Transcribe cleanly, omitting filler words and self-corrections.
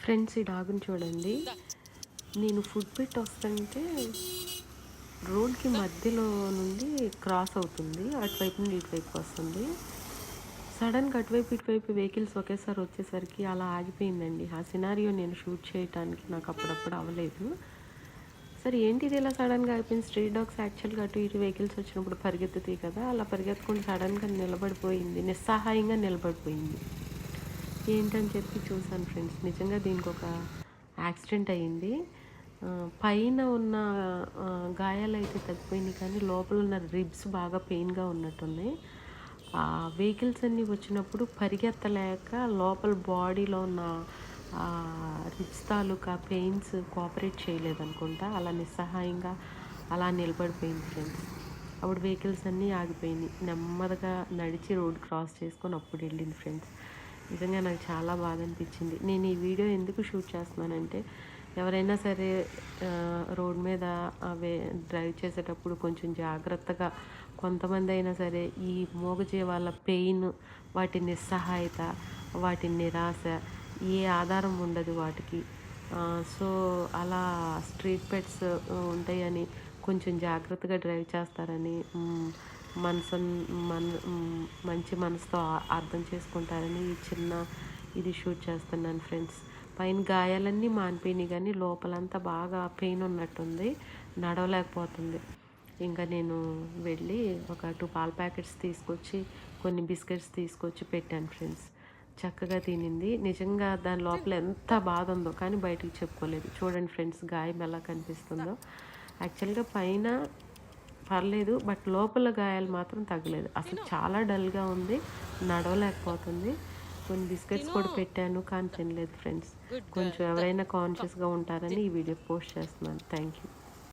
Friends ఈ డాగ్‌ని చూడండి. నేను ఫుడ్ పెట్టి వస్తుంటే రోడ్‌కి మధ్యలో నుండి క్రాస్ అవుతుంది. అటువైపు నుండి ఇటువైపుకి వస్తుంది. సడెన్‌గా అటువైపు, ఇటువైపు వెహికల్స్ ఒకేసారి వచ్చేసరికి అలా ఆగిపోయిందండి. ఆ సినారియో నేను షూట్ చేయటానికి నాకు అప్పుడప్పుడు అవ్వలేదు. సరే ఏంటిది ఇలా సడెన్‌గా ఆగిపోయింది. స్ట్రీట్ డాగ్స్ యాక్చువల్‌గా అటు ఇటు వెహికల్స్ వచ్చినప్పుడు పరిగెత్తుతాయి కదా! అలా పరిగెత్తకుండా సడెన్‌గా నిలబడిపోయింది. నిస్సహాయంగా నిలబడిపోయింది. ఏంటని చెప్పి చూసాను ఫ్రెండ్స్. నిజంగా దీనికొక యాక్సిడెంట్ అయింది. పైన ఉన్న గాయాలైతే తగ్గిపోయినాయి కానీ లోపల ఉన్న రిబ్స్ బాగా పెయిన్‌గా ఉన్నట్టున్నాయి. వెహికల్స్ అన్నీ వచ్చినప్పుడు పరిగెత్తలేక లోపల బాడీలో ఉన్న రిబ్స్ తాలూకా పెయిన్స్ కోఆపరేట్ చేయలేదనుకుంటా. అలా నిస్సహాయంగా అలా నిలబడిపోయింది ఫ్రెండ్స్. అప్పుడు వెహికల్స్ అన్నీ ఆగిపోయినాయి. నెమ్మదిగా నడిచి రోడ్ క్రాస్ చేసుకొని అప్పుడు వెళ్ళింది ఫ్రెండ్స్. నిజంగా నాకు చాలా బాధ అనిపించింది. నేను ఈ వీడియో ఎందుకు షూట్ చేస్తున్నానంటే ఎవరైనా సరే రోడ్ మీద అవే డ్రైవ్ చేసేటప్పుడు కొంచెం జాగ్రత్తగా కొంతమంది అయినా సరే ఈ మూగజీవాల పెయిన్, వాటి నిస్సహాయత, వాటి నిరాశ, ఏ ఆధారం ఉండదు వాటికి. సో, అలా స్ట్రీట్ పెట్స్ ఉంటాయని కొంచెం జాగ్రత్తగా డ్రైవ్ చేస్తారని మనసున్ మన మంచి మనసుతో అర్థం చేసుకుంటారని ఈ చిన్న ఇది షూట్ చేస్తున్నాను ఫ్రెండ్స్. పైన గాయాలన్నీ మానిపోయినాయి కానీ లోపలంతా బాగా పెయిన్ ఉన్నట్టుంది. నడవలేకపోతుంది. ఇంకా నేను వెళ్ళి ఒక 2 పాల ప్యాకెట్స్ తీసుకొచ్చి, కొన్ని బిస్కెట్స్ తీసుకొచ్చి పెట్టాను ఫ్రెండ్స్. చక్కగా తినింది. నిజంగా దాని లోపల ఎంత బాధ ఉందో కానీ బయటికి చెప్పుకోలేదు. చూడండి ఫ్రెండ్స్ గాయం ఎలా కనిపిస్తుందో. యాక్చువల్‌గా పైన పర్లేదు. బట్ లోపల గాయాలు మాత్రం తగ్గలేదు. అసలు చాలా డల్‌గా ఉంది. నడవలేకపోతుంది. కొన్ని బిస్కెట్స్ కూడా పెట్టాను కానీ తినలేదు ఫ్రెండ్స్. కొంచెం ఎవరైనా కాన్షియస్‌గా ఉంటారని ఈ వీడియో పోస్ట్ చేస్తున్నాను. Thank you.